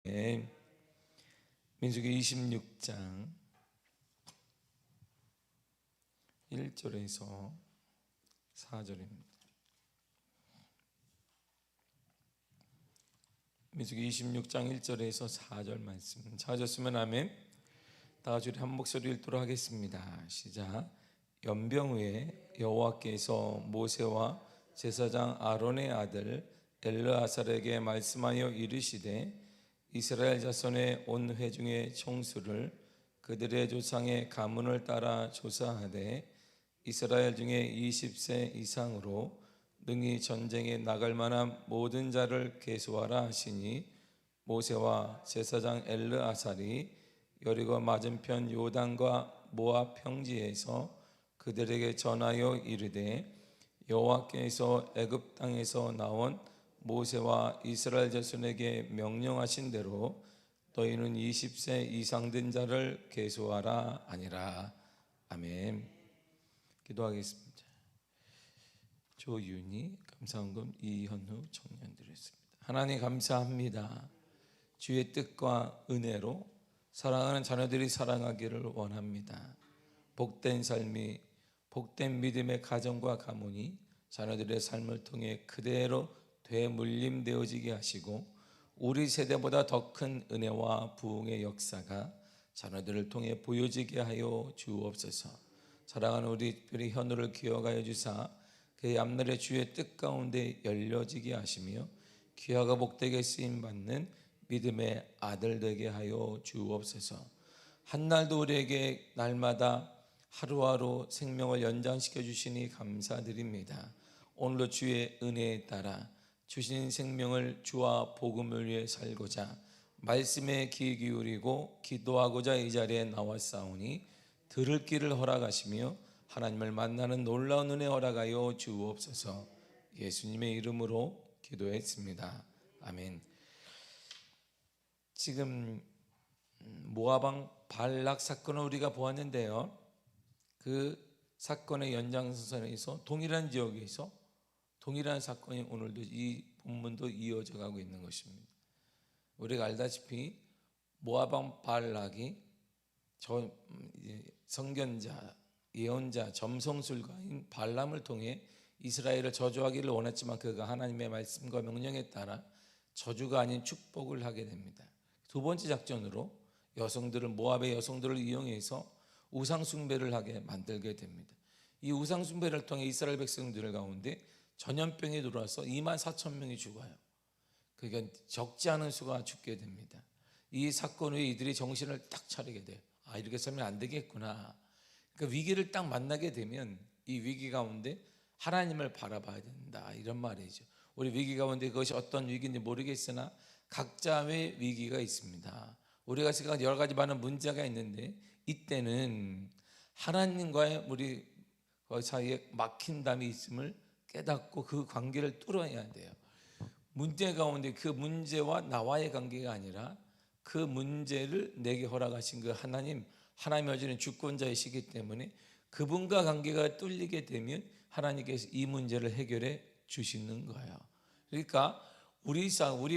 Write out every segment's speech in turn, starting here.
네. 민수기 26장 1절에서 4절입니다. 민수기 26장 1절에서 4절 말씀 찾았으면 아멘. 다 같이 한 목소리 읽도록 하겠습니다. 시작. 연병 후에 여호와께서 모세와 제사장 아론의 아들 엘르아살에게 말씀하여 이르시되 이스라엘 자손의 온 회중의 총수를 그들의 조상의 가문을 따라 조사하되 이스라엘 중에 20세 이상으로 능히 전쟁에 나갈 만한 모든 자를 계수하라 하시니 모세와 제사장 엘르아살이 여리고 맞은편 요단과 모압 평지에서 그들에게 전하여 이르되 여호와께서 애굽 땅에서 나온 모세와 이스라엘 자손에게 명령하신 대로 너희는 20세 이상 된 자를 계수하라 하니라. 아멘. 기도하겠습니다. 조윤희, 감사원금 이현우 청년드렸습니다. 하나님 감사합니다. 주의 뜻과 은혜로 사랑하는 자녀들이 살아가기를 원합니다. 복된 삶이, 복된 믿음의 가정과 가문이 자녀들의 삶을 통해 그대로 되물림되어지게 하시고 우리 세대보다 더 큰 은혜와 부흥의 역사가 자녀들을 통해 보여지게 하여 주옵소서. 사랑하는 우리 특별히 현우를 기억하여 주사 그의 앞날의 주의 뜻 가운데 열려지게 하시며 귀하가 복되게 쓰임받는 믿음의 아들 되게 하여 주옵소서. 한날도 우리에게 날마다 하루하루 생명을 연장시켜 주시니 감사드립니다. 오늘도 주의 은혜에 따라 주신 생명을 주와 복음을 위해 살고자 말씀에 귀 기울이고 기도하고자 이 자리에 나왔사오니 들을 길을 허락하시며 하나님을 만나는 놀라운 은혜 허락하여 주옵소서. 예수님의 이름으로 기도했습니다. 아멘. 지금 모압 발락 사건을 우리가 보았는데요, 그 사건의 연장선에서 동일한 지역에서 동일한 사건이 오늘도 이 본문도 이어져 가고 있는 것입니다. 우리가 알다시피 모압 발락이 선견자, 예언자, 점성술가인 발람을 통해 이스라엘을 저주하기를 원했지만 그가 하나님의 말씀과 명령에 따라 저주가 아닌 축복을 하게 됩니다. 두 번째 작전으로 모압의 여성들을 이용해서 우상숭배를 하게 만들게 됩니다. 이 우상숭배를 통해 이스라엘 백성들 가운데 전염병이 들어와서 24,000명이 죽어요. 그러니까 적지 않은 수가 죽게 됩니다. 이 사건 후에 이들이 정신을 딱 차리게 돼요. 이렇게 살면 안 되겠구나. 그러니까 위기를 딱 만나게 되면 이 위기 가운데 하나님을 바라봐야 된다, 이런 말이죠. 우리 위기 가운데 그것이 어떤 위기인지 모르겠으나 각자의 위기가 있습니다. 우리가 생각하는 여러 가지 많은 문제가 있는데 이때는 하나님과의 우리 사이에 막힌 담이 있음을 깨닫고 그 관계를 뚫어야 돼요. 문제 가운데 그 문제와 나와의 관계가 아니라 그 문제를 내게 허락하신 그 하나님이 여전히 주권자이시기 때문에 그분과 관계가 뚫리게 되면 하나님께서 이 문제를 해결해 주시는 거예요. 그러니까 우리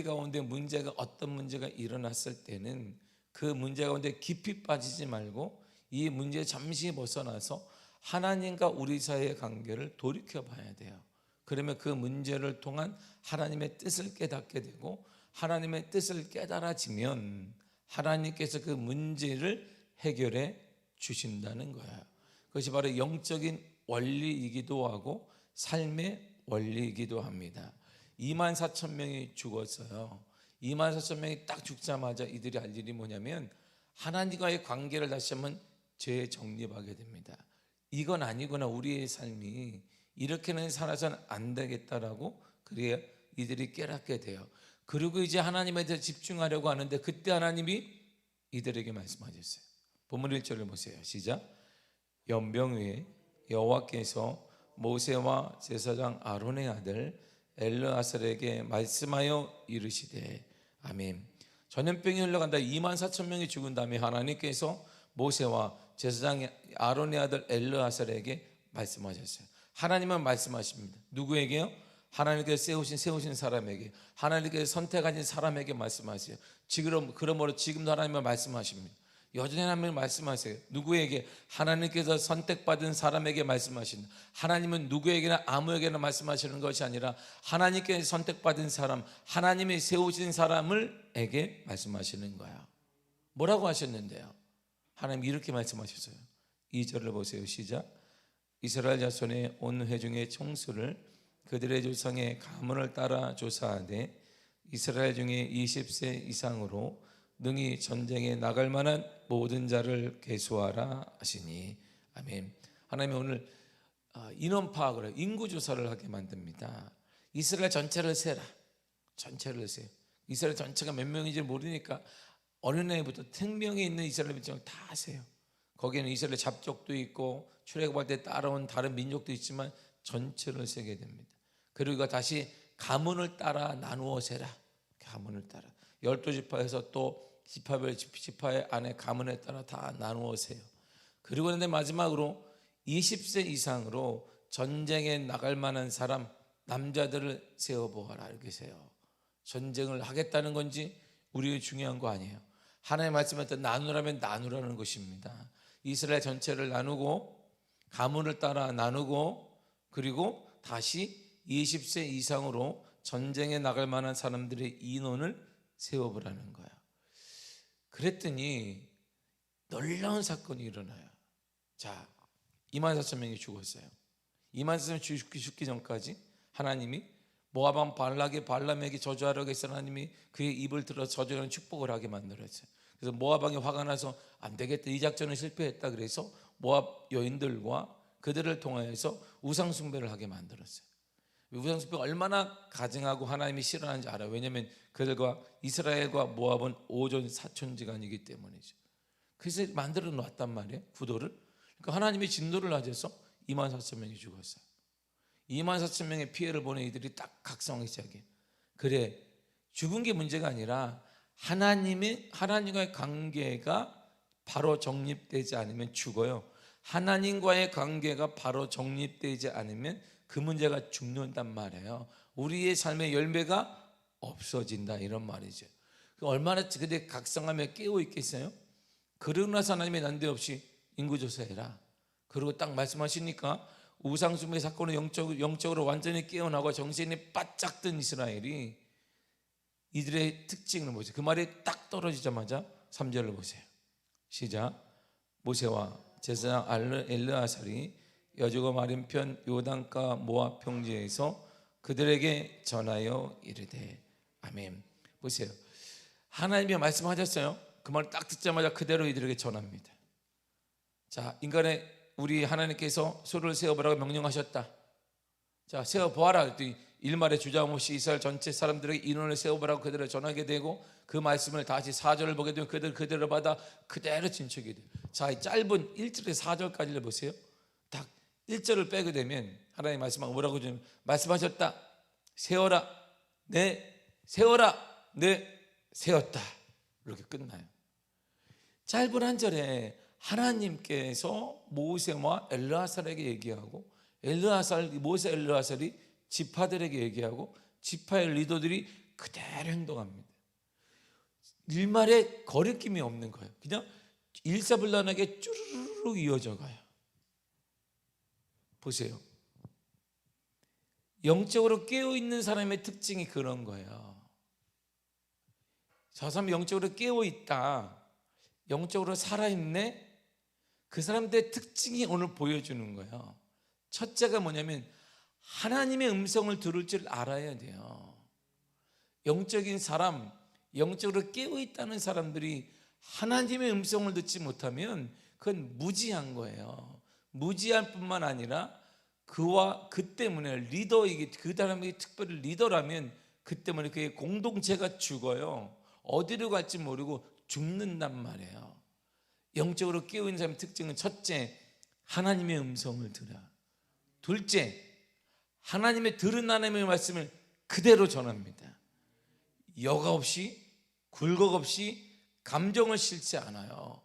가운데 문제가 어떤 문제가 일어났을 때는 그 문제 가운데 깊이 빠지지 말고 이 문제 잠시 벗어나서 하나님과 우리 사이의 관계를 돌이켜 봐야 돼요. 그러면 그 문제를 통한 하나님의 뜻을 깨닫게 되고 하나님의 뜻을 깨달아지면 하나님께서 그 문제를 해결해 주신다는 거예요. 그것이 바로 영적인 원리이기도 하고 삶의 원리이기도 합니다. 24,000명이 죽었어요. 24,000명이 딱 죽자마자 이들이 할 일이 뭐냐면 하나님과의 관계를 다시 한번 재정립하게 됩니다. 이건 아니구나, 우리의 삶이 이렇게는 살아서는 안 되겠다라고 그래야 이들이 깨닫게 돼요. 그리고 이제 하나님에 대해 집중하려고 하는데 그때 하나님이 이들에게 말씀하셨어요. 본문 1절을 보세요. 시작. 연병 후에 여호와께서 모세와 제사장 아론의 아들 엘르아살에게 말씀하여 이르시되. 아멘. 전염병이 흘러간다. 24,000명이 죽은 다음에 하나님께서 모세와 제사장 아론의 아들 엘르아살에게 말씀하셨어요. 하나님은 말씀하십니다. 누구에게요? 하나님께서 세우신 사람에게, 하나님께서 선택하신 사람에게 말씀하세요. 그러므로 지금도 하나님은 말씀하십니다. 여전히 하나님은 말씀하세요. 누구에게? 하나님께서 선택받은 사람에게 말씀하신다. 하나님은 누구에게나 아무에게나 말씀하시는 것이 아니라 하나님께 선택받은 사람, 하나님이 세우신 사람에게 말씀하시는 거야. 뭐라고 하셨는데요? 하나님 이렇게 말씀하셨어요. 2절을 보세요. 시작. 이스라엘 자손의 온 회중의 총수를 그들의 조상의 가문을 따라 조사하되 이스라엘 중에 20세 이상으로 능히 전쟁에 나갈 만한 모든 자를 계수하라 하시니. 아멘. 하나님이 오늘 인원 파악을 해요. 인구 조사를 하게 만듭니다. 이스라엘 전체를 세라. 전체를 세요. 이스라엘 전체가 몇 명인지 모르니까 어린애부터 생명이 있는 이스라엘 민족을 다 세요. 거기에는 이스라엘 잡족도 있고 출애굽할 때 따라온 다른 민족도 있지만 전체를 세게 됩니다. 그리고 다시 가문을 따라 나누어 세라. 가문을 따라 12지파에서 또 지파별 지파의 안에 가문에 따라 다 나누어 세요. 그리고 근데 마지막으로 20세 이상으로 전쟁에 나갈 만한 사람, 남자들을 세워보아라. 이렇게 세요. 전쟁을 하겠다는 건지 우리가 중요한 거 아니에요. 하나님의 말씀에 따라 나누라면 나누라는 것입니다. 이스라엘 전체를 나누고 가문을 따라 나누고 그리고 다시 20세 이상으로 전쟁에 나갈 만한 사람들의 인원을 세워보라는 거야. 그랬더니 놀라운 사건이 일어나요. 자, 24,000명이 죽었어요. 24,000명이 죽기 전까지 하나님이 모압 왕 발람에게 저주하라고 해서 하나님이 그의 입을 들어 저주하는 축복을 하게 만들었어요. 그래서 모압 왕이 화가 나서 안 되겠다, 이 작전은 실패했다. 그래서 모압 여인들과 그들을 통하여서 우상 숭배를 하게 만들었어요. 우상 숭배가 얼마나 가증하고 하나님이 싫어하는지 알아요. 왜냐하면 그들과 이스라엘과 모압은 오존 사촌지간이기 때문이죠. 그래서 만들어 놨단 말이에요, 구도를. 그러니까 하나님이 진노를 하셔서 24,000명이 죽었어요. 24,000명의 피해를 보는 이들이 딱 각성하기 시작해요. 그래, 죽은 게 문제가 아니라 하나님과의 관계가 바로 정립되지 않으면 죽어요. 하나님과의 관계가 바로 정립되지 않으면 그 문제가 죽는단 말이에요. 우리의 삶의 열매가 없어진다, 이런 말이죠. 얼마나 그들 각성하며 깨어 있겠어요? 그러고 나서 하나님이 난데없이 인구조사해라. 그리고 딱 말씀하시니까 우상숭배 사건을 영적으로 완전히 깨어나고 정신이 바짝 든 이스라엘이 이들의 특징을 보세요. 그 말이 딱 떨어지자마자 3절을 보세요. 시작. 모세와 제사장 엘르아살이 여주고 맞은편 요단가 모압 평지에서 그들에게 전하여 이르되. 아멘. 보세요. 하나님이 말씀하셨어요. 그 말을 딱 듣자마자 그대로 이들에게 전합니다. 자, 우리 하나님께서 소를 세워보라고 명령하셨다. 자, 세워보아라. 그랬더니 일말의 주저함 없이 이스라엘 전체 사람들에게 인원을 세워보라고 그들을 전하게 되고, 그 말씀을 다시 4절을 보게 되면 그대로 받아 그대로 진척이 돼요. 자, 이 짧은 1절에서 4절까지를 보세요. 딱 1절을 빼게 되면 하나님 말씀하고 뭐라고 좀 말씀하셨다. 세워라. 네, 세워라. 네, 세웠다. 이렇게 끝나요. 짧은 한 절에 하나님께서 모세와 엘르아살에게 얘기하고, 모세 엘르아살이 지파들에게 얘기하고, 지파의 리더들이 그대로 행동합니다. 일말에 거리낌이 없는 거예요. 그냥 일사불란하게 쭈르륵 이어져 가요. 보세요. 영적으로 깨어있는 사람의 특징이 그런 거예요. 저 사람이 영적으로 깨어있다, 영적으로 살아있네, 그 사람들의 특징이 오늘 보여주는 거예요. 첫째가 뭐냐면 하나님의 음성을 들을 줄 알아야 돼요. 영적인 사람, 영적으로 깨어있다는 사람들이 하나님의 음성을 듣지 못하면 그건 무지한 거예요. 무지할 뿐만 아니라 그 때문에 그 사람이 특별히 리더라면 그 때문에 그의 공동체가 죽어요. 어디로 갈지 모르고 죽는단 말이에요. 영적으로 깨어있는 사람의 특징은 첫째, 하나님의 음성을 들어. 둘째, 들은 하나님의 말씀을 그대로 전합니다. 여과 없이, 굴곡 없이, 감정을 싫지 않아요.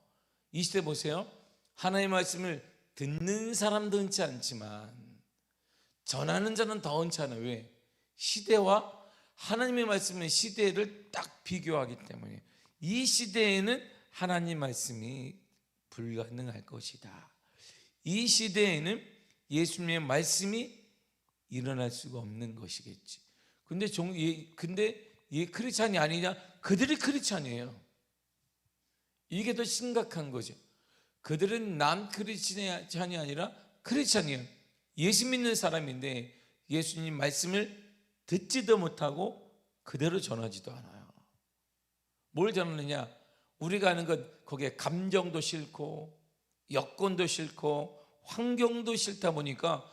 이 시대 보세요. 하나님의 말씀을 듣는 사람도 흔치 않지만 전하는 자는 더 흔치 않아요. 왜? 시대와 하나님의 말씀은 시대를 딱 비교하기 때문에 이 시대에는 하나님 말씀이 불가능할 것이다. 이 시대에는 예수님의 말씀이 일어날 수가 없는 것이겠지. 근데 얘 크리스찬이 아니냐? 그들이 크리스찬이에요. 이게 더 심각한 거죠. 그들은 남 크리스찬이 아니라 크리스찬이에요. 예수 믿는 사람인데 예수님 말씀을 듣지도 못하고 그대로 전하지도 않아요. 뭘 전하느냐? 우리가 아는 것, 거기에 감정도 싫고 여건도 싫고 환경도 싫다 보니까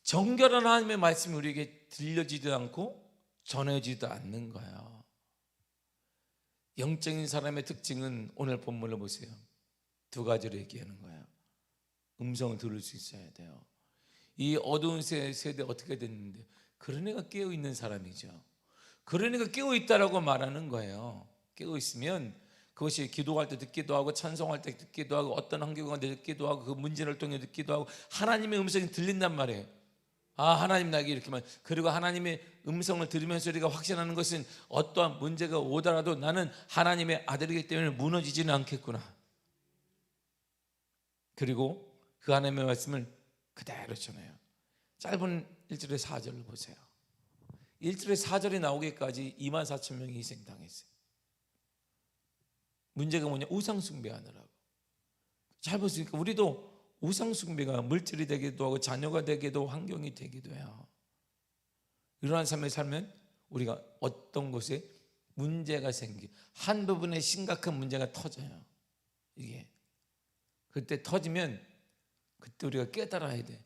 정결한 하나님의 말씀이 우리에게 들려지지도 않고 전해지지도 않는 거예요. 영적인 사람의 특징은 오늘 본문을 보세요. 두 가지로 얘기하는 거예요. 음성을 들을 수 있어야 돼요. 이 어두운 세대 어떻게 됐는데 그런 애가 깨어있는 사람이죠. 그런 애가 깨어있다라고 말하는 거예요. 깨어있으면 그것이 기도할 때 듣기도 하고 찬송할 때 듣기도 하고 어떤 환경 가운데 듣기도 하고 그 문제를 통해 듣기도 하고 하나님의 음성이 들린단 말이에요. 아, 하나님 나에게 이렇게만. 그리고 하나님의 음성을 들으면서 우리가 확신하는 것은 어떠한 문제가 오더라도 나는 하나님의 아들이기 때문에 무너지지는 않겠구나. 그리고 그 하나님의 말씀을 그대로 전해요. 짧은 1절의 4절을 보세요. 1절의 4절이 나오기까지 24,000명이 희생당했어요. 문제가 뭐냐? 우상 숭배하느라고. 잘 보시니까 우리도 우상 숭배가 물질이 되기도 하고 자녀가 되기도 환경이 되기도 해요. 이러한 삶을 살면 우리가 어떤 곳에 문제가 한 부분에 심각한 문제가 터져요. 이게 그때 터지면 그때 우리가 깨달아야 돼.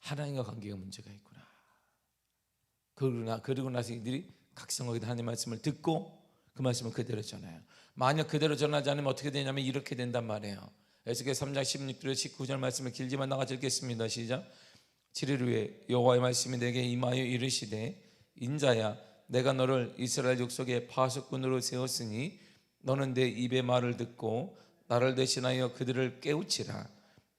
하나님과 관계가 문제가 있구나. 그리고 나서 이들이 각성하게 하나님의 말씀을 듣고 그 말씀을 그대로 전해요. 만약 그대로 전하지 않으면 어떻게 되냐면 이렇게 된단 말이에요. 에스겔 3장 16절 19절 말씀을 길지만 나같이 읽겠습니다. 시작. 7일 후에 여호와의 말씀이 내게 임하여 이르시되 인자야 내가 너를 이스라엘 족속의 파수꾼으로 세웠으니 너는 내 입의 말을 듣고 나를 대신하여 그들을 깨우치라.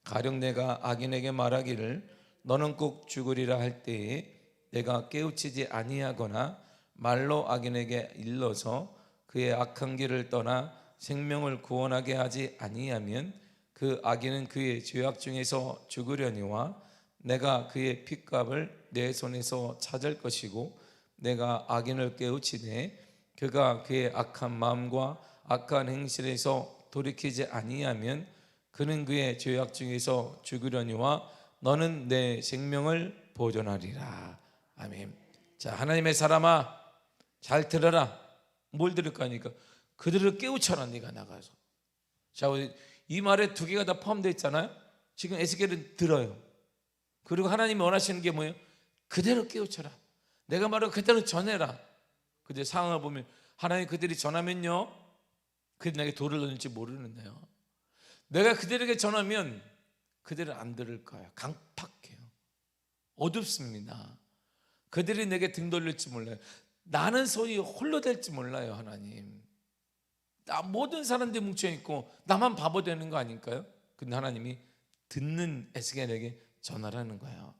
가령 내가 악인에게 말하기를 너는 꼭 죽으리라 할 때에 내가 깨우치지 아니하거나 말로 악인에게 일러서 그의 악한 길을 떠나 생명을 구원하게 하지 아니하면 그 악인은 그의 죄악 중에서 죽으려니와 내가 그의 핏값을 내 손에서 찾을 것이고 내가 악인을 깨우치되 그가 그의 악한 마음과 악한 행실에서 돌이키지 아니하면 그는 그의 죄악 중에서 죽으려니와 너는 내 생명을 보존하리라. 아멘. 자, 하나님의 사람아 잘 들어라. 뭘 들을 거니까 그들을 깨우쳐라. 네가 나가서. 자, 이 말에 두 개가 다 포함되어 있잖아요. 지금 에스겔은 들어요. 그리고 하나님이 원하시는 게 뭐예요? 그대로 깨우쳐라. 내가 말하고 그대로 전해라. 근데 상황을 보면 하나님 그들이 전하면요 그들이 내게 돌을 던질지 모르는데요. 내가 그들에게 전하면 그들은 안 들을 거예요. 강팍해요. 어둡습니다. 그들이 내게 등 돌릴지 몰라요. 나는 손이 홀로 될지 몰라요. 하나님 모든 사람들이 뭉쳐있고 나만 바보 되는 거 아닐까요? 근데 하나님이 듣는 에스겔에게 전하라는 거예요.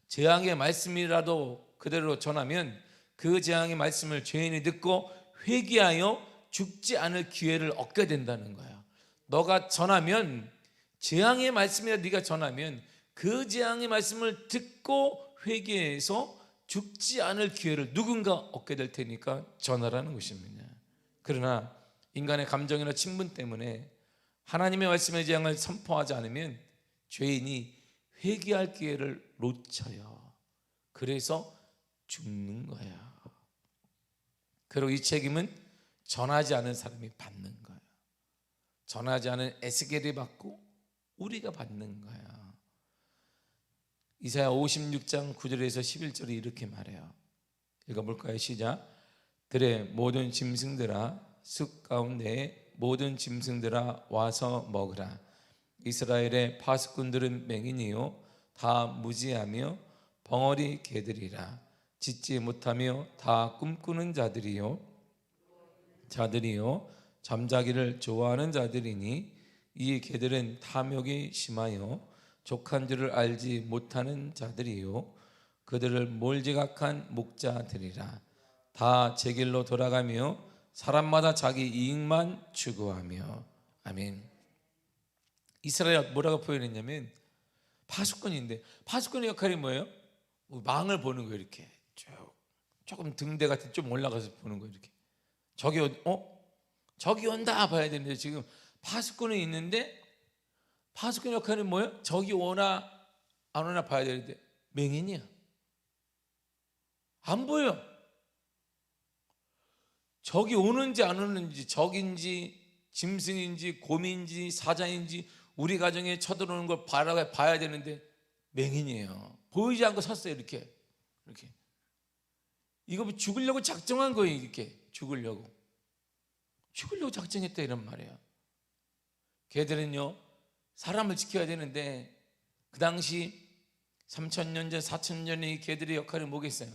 재앙의 말씀이라도 그대로 전하면 그 재앙의 말씀을 죄인이 듣고 회개하여 죽지 않을 기회를 얻게 된다는 거예요. 너가 전하면 재앙의 말씀이라도 네가 전하면 그 재앙의 말씀을 듣고 회개해서 죽지 않을 기회를 누군가 얻게 될 테니까 전하라는 것입니다. 그러나 인간의 감정이나 친분 때문에 하나님의 말씀의 재앙을 선포하지 않으면 죄인이 회개할 기회를 놓쳐요. 그래서 죽는 거야. 그리고 이 책임은 전하지 않은 사람이 받는 거예요. 전하지 않은 에스겔이 받고 우리가 받는 거야. 이사야 56장 9절에서 11절이 이렇게 말해요. 읽어볼까요? 시작. 들의 모든 짐승들아 숲 가운데 모든 짐승들아 와서 먹으라. 이스라엘의 파수꾼들은 맹인이요 다 무지하며 벙어리 개들이라. 짖지 못하며 다 꿈꾸는 자들이요 잠자기를 좋아하는 자들이니 이 개들은 탐욕이 심하여 족한 줄을 알지 못하는 자들이요 그들을 몰지각한 목자들이라. 다 제 길로 돌아가며 사람마다 자기 이익만 추구하며. 아멘. 이스라엘 뭐라고 표현했냐면 파수꾼인데, 파수꾼의 역할이 뭐예요? 망을 보는 거예요. 이렇게 조금 등대 같은 좀 올라가서 보는 거예요. 이렇게 저기 온다 봐야 되는데, 지금 파수꾼이 있는데 파수꾼 역할은 뭐예요? 저기 오나 안 오나 봐야 되는데 맹인이야. 안 보여. 저기 오는지 안 오는지, 적인지 짐승인지 곰인지 사자인지 우리 가정에 쳐들어오는 걸 봐야 되는데 맹인이에요. 보이지 않고 섰어요. 이렇게 이거 뭐 죽으려고 작정한 거예요. 이렇게 죽으려고 작정했다 이런 말이에요. 걔들은요 사람을 지켜야 되는데, 그 당시 3,000년 전 4,000년 전에 이 개들의 역할이 뭐겠어요?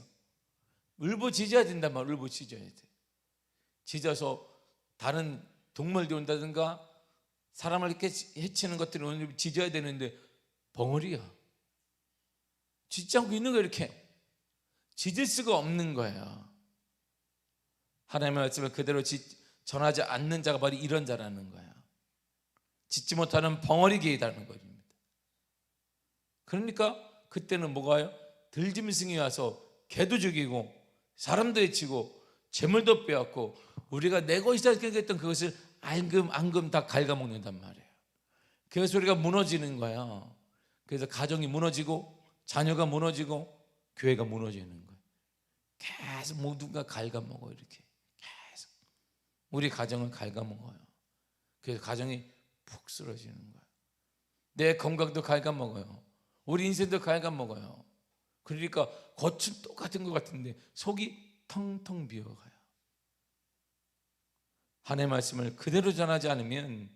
울부짖어야 된단 말이에요. 울부짖어야 돼. 짖어서 다른 동물들이 온다든가 사람을 이렇게 해치는 것들이 오늘 짖어야 되는데 벙어리야. 짖지 않고 있는 거예요. 이렇게 짖을 수가 없는 거예요. 하나님의 말씀을 그대로 전하지 않는 자가 바로 이런 자라는 거예요. 짖지 못하는 벙어리 개이라는 것입니다. 그러니까 그때는 뭐가요? 들짐승이 와서 개도 죽이고 사람도 해치고 재물도 빼앗고 우리가 내 것이다 생각했던 그것을 앙금 다 갉아먹는단 말이에요. 그래서 우리가 무너지는 거예요. 그래서 가정이 무너지고 자녀가 무너지고 교회가 무너지는 거예요. 계속 모두가 갉아먹어요. 이렇게 계속 우리 가정을 갉아먹어요. 그래서 가정이 푹 쓰러지는 거예요. 내 건강도 갉아먹어요. 우리 인생도 갉아먹어요. 그러니까 겉은 똑같은 것 같은데 속이 텅텅 비어가요. 하나님의 말씀을 그대로 전하지 않으면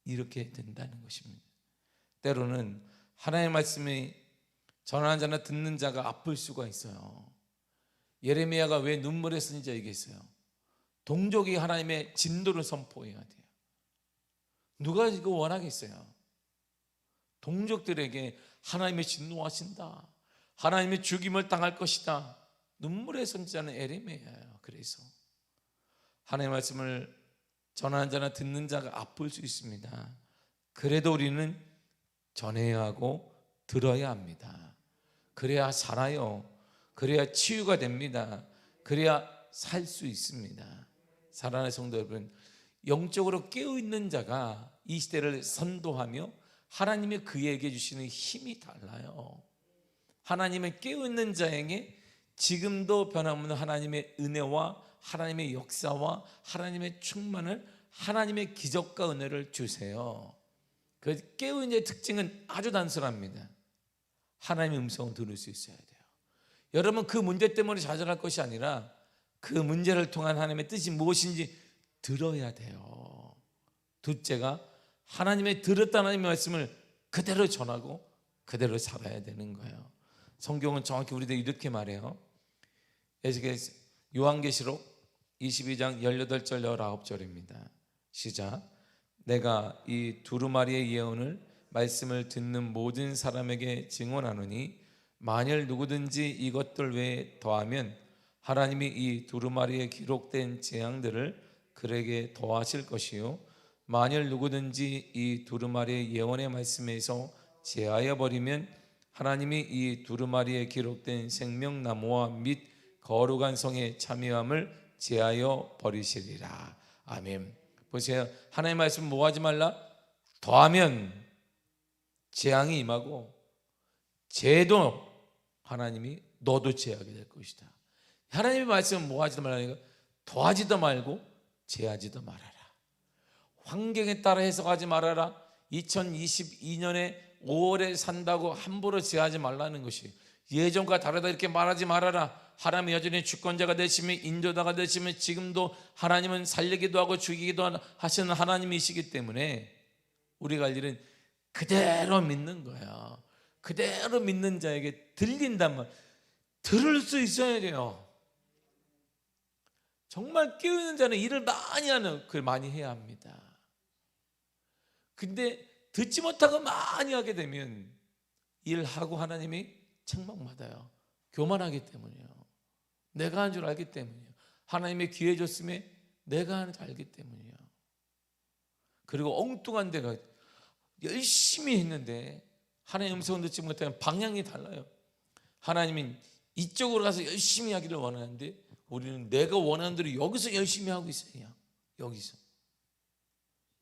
이렇게 된다는 것입니다. 때로는 하나님의 말씀이 전하는 자나 듣는 자가 아플 수가 있어요. 예레미야가 왜 눈물에 쓰는지 알겠어요? 동족이 하나님의 진노를 선포해야 돼요. 누가 이거 원하겠어요? 동족들에게 하나님의 진노하신다, 하나님의 죽임을 당할 것이다, 눈물의 선지자는 예레미야예요. 그래서 하나님의 말씀을 전하는 자나 듣는 자가 아플 수 있습니다. 그래도 우리는 전해야 하고 들어야 합니다. 그래야 살아요. 그래야 치유가 됩니다. 그래야 살 수 있습니다. 사랑하는 성도 여러분, 영적으로 깨어있는 자가 이 시대를 선도하며 하나님이 그에게 주시는 힘이 달라요. 하나님의 깨어있는 자에게 지금도 변함없는 하나님의 은혜와 하나님의 역사와 하나님의 충만을, 하나님의 기적과 은혜를 주세요. 그 깨어있는 자의 특징은 아주 단순합니다. 하나님의 음성을 들을 수 있어야 돼요. 여러분, 그 문제 때문에 좌절할 것이 아니라 그 문제를 통한 하나님의 뜻이 무엇인지 들어야 돼요. 둘째가 하나님의 들었다는 하나님의 말씀을 그대로 전하고 그대로 살아야 되는 거예요. 성경은 정확히 우리들 이렇게 말해요. 요한계시록 22장 18절 19절입니다. 시작. 내가 이 두루마리의 예언을 말씀을 듣는 모든 사람에게 증언하노니 만일 누구든지 이것들 외에 더하면 하나님이 이 두루마리에 기록된 재앙들을 그에게 더하실 것이요, 만일 누구든지 이 두루마리의 예언의 말씀에서 제하여 버리면 하나님이 이 두루마리에 기록된 생명나무와 및 거룩한 성의 참여함을 제하여 버리시리라. 아멘. 보세요. 하나님의 말씀 뭐 하지 말라? 더하면 재앙이 임하고, 죄도 하나님이 너도 제하게 될 것이다. 하나님의 말씀은 뭐 하지도 말라니까? 더하지도 말고 제하지도 말아라. 환경에 따라 해석하지 말아라. 2022년에 5월에 산다고 함부로 제하지 말라는 것이, 예전과 다르다 이렇게 말하지 말아라. 하나님은 여전히 주권자가 되시며 인도자가 되시며 지금도 하나님은 살리기도 하고 죽이기도 하시는 하나님이시기 때문에 우리가 할 일은 그대로 믿는 거야. 그대로 믿는 자에게 들린단 말, 들을 수 있어야 돼요. 정말 깨어있는 자는 일을 많이 하는, 그걸 많이 해야 합니다. 근데 듣지 못하고 많이 하게 되면 일하고 하나님이 책망받아요. 교만하기 때문이에요. 내가 한 줄 알기 때문이에요. 하나님의 기회 줬음에 내가 하는 줄 알기 때문이에요. 그리고 엉뚱한 데가 열심히 했는데 하나님의 음성을 듣지 못하면 방향이 달라요. 하나님은 이쪽으로 가서 열심히 하기를 원하는데 우리는 내가 원하는 대로 여기서 열심히 하고 있어요. 여기서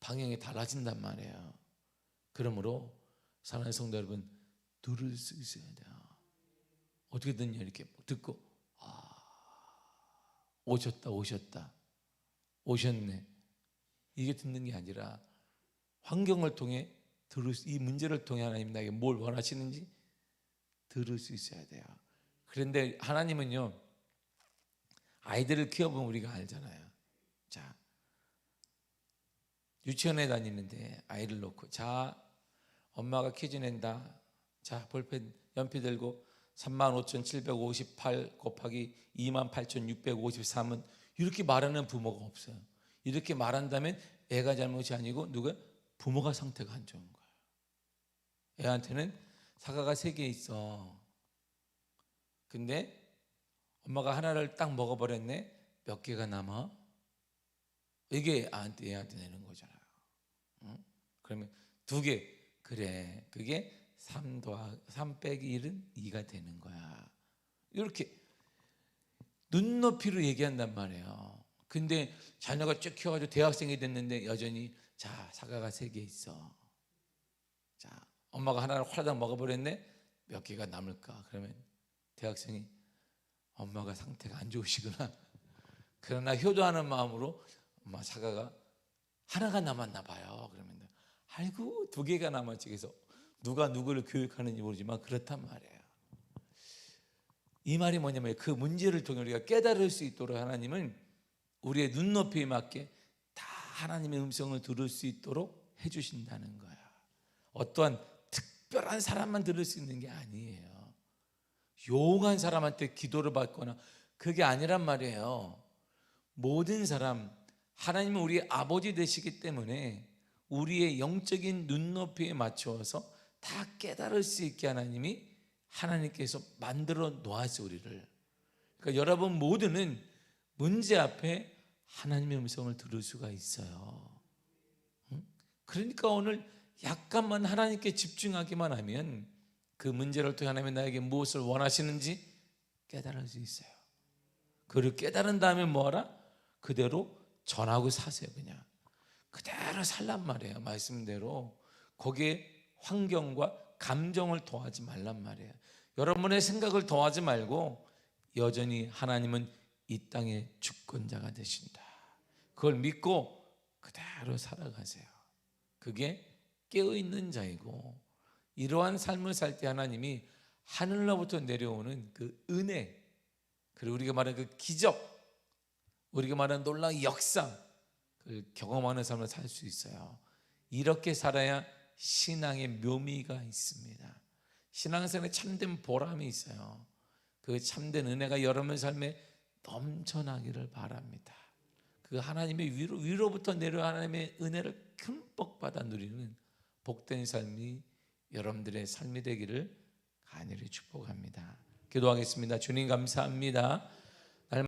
방향이 달라진단 말이에요. 그러므로 사랑하는 성도 여러분, 들을 수 있어야 돼요. 어떻게 듣냐 이렇게 듣고 오셨다 오셨네, 이게 듣는 게 아니라 환경을 통해 이 문제를 통해 하나님 나에게 뭘 원하시는지 들을 수 있어야 돼요. 그런데 하나님은요, 아이들을 키워보면 우리가 알잖아요. 자, 유치원에 다니는데 아이를 놓고, 자, 엄마가 퀴즈 낸다. 자, 볼펜 연필 들고 35,758 곱하기 28,653은 이렇게 말하는 부모가 없어요. 이렇게 말한다면 애가 잘못이 아니고 누가? 부모가 상태가 안 좋은 거예요. 애한테는 사과가 3개 있어. 근데 엄마가 하나를 딱 먹어버렸네. 몇 개가 남아? 이게 애한테 내는 거잖아요. 응? 그러면 2개. 그래, 그게 3 빼기 1은 2가 되는 거야. 이렇게 눈높이로 얘기한단 말이에요. 근데 자녀가 쭉 키워가지고 대학생이 됐는데 여전히, 자, 사과가 3개 있어. 자, 엄마가 하나를 홀라당 먹어버렸네. 몇 개가 남을까? 그러면 대학생이, 엄마가 상태가 안 좋으시구나. 그러나 효도하는 마음으로, 엄마 사과가 하나가 남았나 봐요. 그러면 아이고 2개가 남았지. 그래서 누가 누구를 교육하는지 모르지만 그렇단 말이에요. 이 말이 뭐냐면 그 문제를 통해 우리가 깨달을 수 있도록 하나님은 우리의 눈높이에 맞게 다 하나님의 음성을 들을 수 있도록 해주신다는 거야. 어떠한 특별한 사람만 들을 수 있는 게 아니에요. 용한 사람한테 기도를 받거나 그게 아니란 말이에요. 모든 사람, 하나님은 우리의 아버지 되시기 때문에 우리의 영적인 눈높이에 맞추어서 다 깨달을 수 있게 하나님께서 만들어 놓았어요, 우리를. 그러니까 여러분 모두는 문제 앞에 하나님의 음성을 들을 수가 있어요. 그러니까 오늘 약간만 하나님께 집중하기만 하면 그 문제를 통해 하나님이 나에게 무엇을 원하시는지 깨달을 수 있어요. 그를 깨달은 다음에 뭐하라? 그대로 전하고 사세요. 그냥 그대로 살란 말이에요. 말씀대로. 거기에 환경과 감정을 더하지 말란 말이에요. 여러분의 생각을 더하지 말고 여전히 하나님은 이 땅의 주권자가 되신다. 그걸 믿고 그대로 살아가세요. 그게 깨어있는 자이고, 이러한 삶을 살 때 하나님이 하늘로부터 내려오는 그 은혜, 그리고 우리가 말하는 그 기적, 우리가 말하는 놀라운 역사, 그 경험하는 삶을 살 수 있어요. 이렇게 살아야 신앙의 묘미가 있습니다. 신앙생활에 참된 보람이 있어요. 그 참된 은혜가 여러분 삶에 넘쳐나기를 바랍니다. 그 하나님의 위로부터 내려 하나님의 은혜를 흠뻑 받아 누리는 복된 삶이 여러분들의 삶이 되기를 간절히 축복합니다. 기도하겠습니다. 주님 감사합니다.